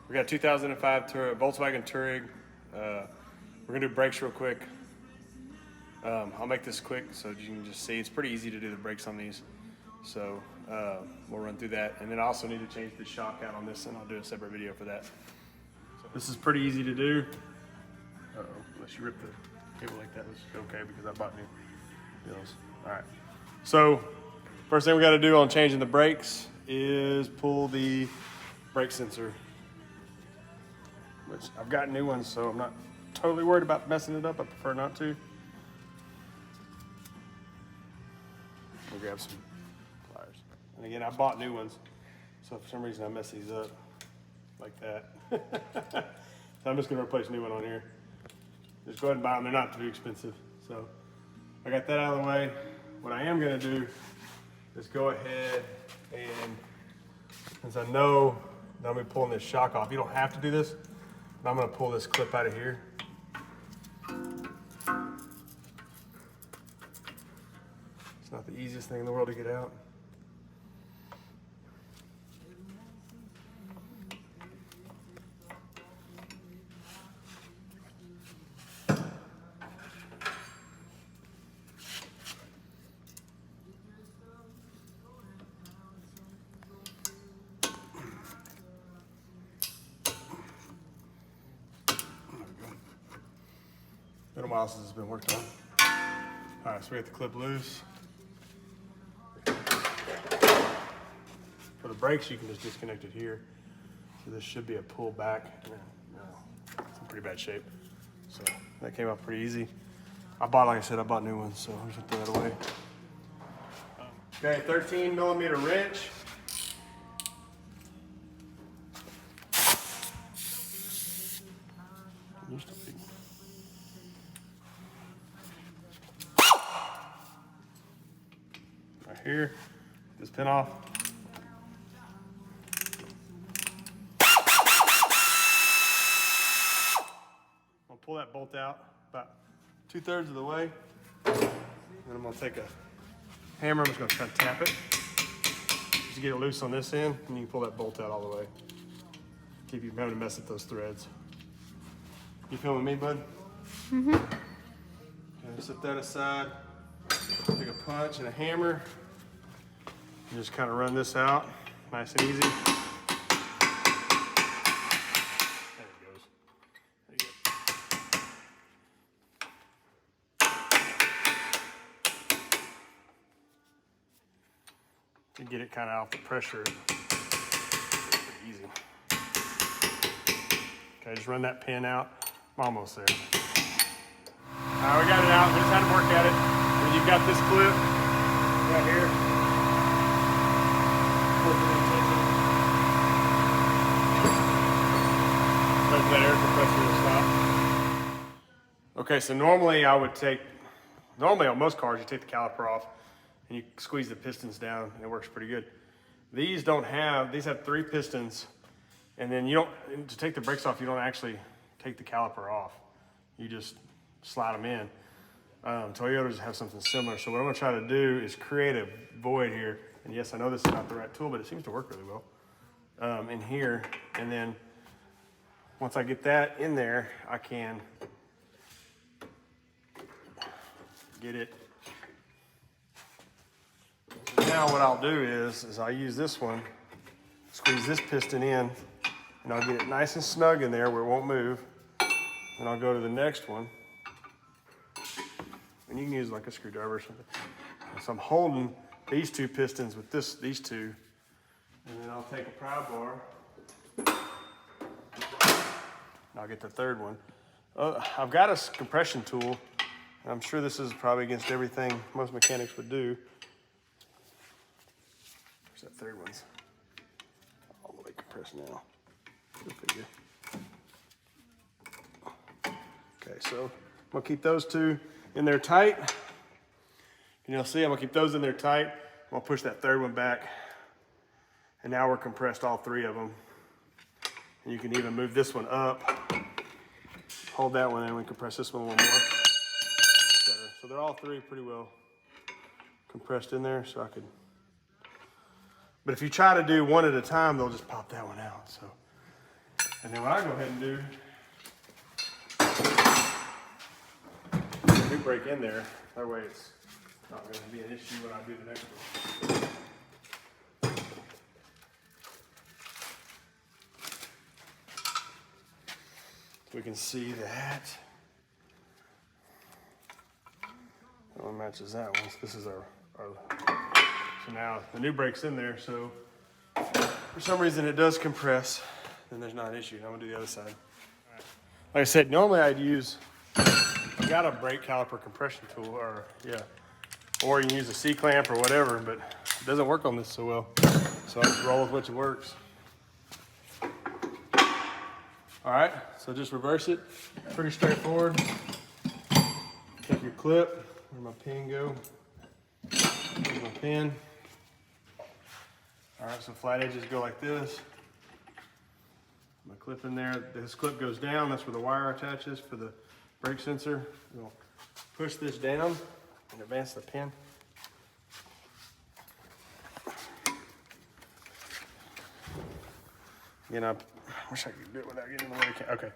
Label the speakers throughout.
Speaker 1: We got 2005 Volkswagen Touareg. We're gonna do brakes real quick. I'll make this quick so you can just see. It's pretty easy to do the brakes on these. So we'll run through that. And then I also need to change the shock out on this, and I'll do a separate video for that. So this is pretty easy to do. Unless you rip the cable like that, this is okay because I bought new deals. All right. So first thing we got to do on changing the brakes is pull the brake sensor, which I've got new ones, so I'm not totally worried about messing it up. I prefer not to. We'll grab some pliers. And again, I bought new ones, so for some reason I mess these up like that. So I'm just gonna replace a new one on here. Just go ahead and buy them, they're not too expensive. So I got that out of the way. What I am gonna do is go ahead and, since I know that I'm gonna be pulling this shock off, you don't have to do this, but I'm gonna pull this clip out of here. It's not the easiest thing in the world to get out. Been a while since it's been worked on. All right, so we got the clip loose. For the brakes, you can just disconnect it here. So this should be a pull back. No, it's in pretty bad shape. So that came out pretty easy. Like I said, I bought new ones, so I'm just gonna throw that away. Okay, 13mm wrench. Right here, this pin off. I'll pull that bolt out about 2/3 of the way. And I'm gonna take a hammer, I'm just gonna try to tap it. Just get it loose on this end, and you can pull that bolt out all the way. Keep you from having to mess with those threads. You filming me, bud? Mm-hmm. Okay, set that aside. Take a punch and a hammer. And just kind of run this out, nice and easy. There it goes. There you go. To get it kind of off the pressure, it's pretty easy. Okay, just run that pin out. I'm almost there. All right, we got it out. We just had to work at it. And you've got this clip right here. Let that air compressor to stop. Okay, so normally on most cars, you take the caliper off and you squeeze the pistons down and it works pretty good. These have 3 pistons, and then to take the brakes off, you don't actually take the caliper off. You just slide them in. Toyotas have something similar. So what I'm gonna try to do is create a void here. And yes, I know this is not the right tool, but it seems to work really well in here. And then once I get that in there, I can get it. Now what I'll do is I'll use this one, squeeze this piston in, and I'll get it nice and snug in there where it won't move. And I'll go to the next one. And you can use like a screwdriver or something. And so I'm holding these 2 pistons with these 2. And then I'll take a pry bar. And I'll get the 3rd one. I've got a compression tool. And I'm sure this is probably against everything most mechanics would do. There's that 3rd one's all the way compressed now. Go figure. Okay, so I'm gonna keep those 2 in there tight. And you'll see I'm gonna keep those in there tight. I'm gonna push that 3rd one back. And now we're compressed all 3 of them. And you can even move this one up. Hold that one and we compress this one a little more. So they're all 3 pretty well compressed in there, so I could. But if you try to do one at a time, they'll just pop that one out. So And then what I go ahead and do, put a new brake in there. That way it's not going to be an issue when I do the next one. So we can see that. That one matches that one. So this is our so now the new brake's in there. So for some reason it does compress, then there's not an issue. Now I'm gonna do the other side. Like I said, normally I'd use, I got a brake caliper compression tool, or you can use a C-clamp or whatever, but it doesn't work on this so well. So I just roll with which works. All right, so just reverse it. Pretty straightforward. Take your clip, where'd my pin go? Here's my pin. All right, so flat edges go like this. My clip in there, this clip goes down, that's where the wire attaches for the brake sensor. We'll push this down and advance the pin. Again, I wish I could do it without getting in the way. Okay,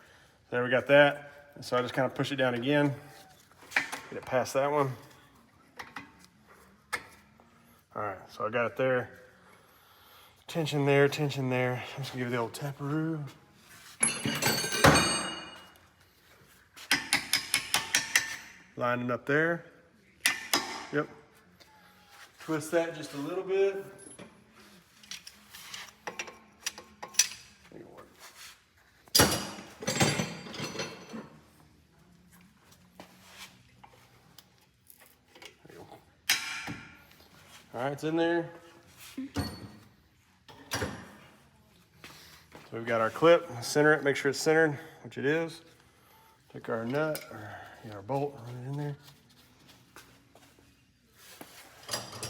Speaker 1: there we got that. And so I just kind of push it down again, get it past that one. All right, so I got it there. Tension there, tension there. I'm just gonna give it the old taparoo. Line it up there. Yep. Twist that just a little bit. All right, it's in there. So we've got our clip, center it, make sure it's centered, which it is. Take our nut, or our bolt, run it in there.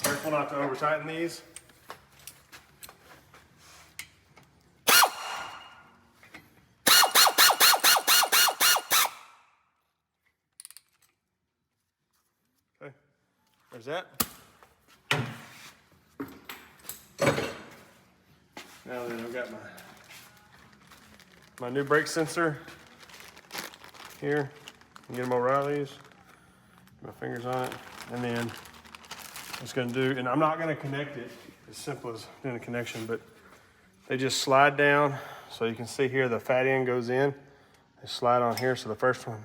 Speaker 1: Careful not to over tighten these. Okay, there's that. Now then, I've got my new brake sensor here. Get them over out of these. Get my fingers on it, and then I'm just going to do. And I'm not going to connect it as simple as doing a connection, but they just slide down. So you can see here the fat end goes in. They slide on here. So the first one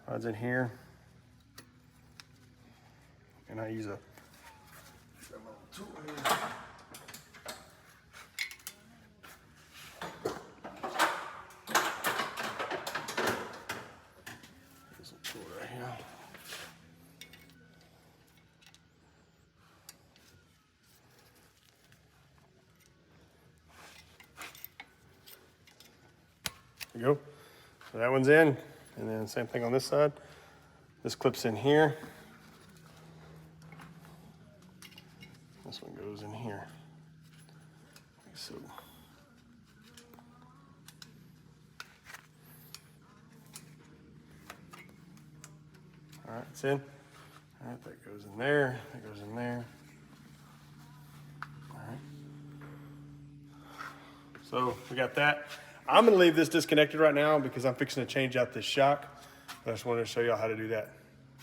Speaker 1: slides in here, and I use a little tool here. There you go. So that one's in, and then same thing on this side. This clips in here. This one goes in here, like so. All right, it's in. All right, that goes in there, that goes in there. All right. So we got that. I'm gonna leave this disconnected right now because I'm fixing to change out this shock. I just wanted to show y'all how to do that.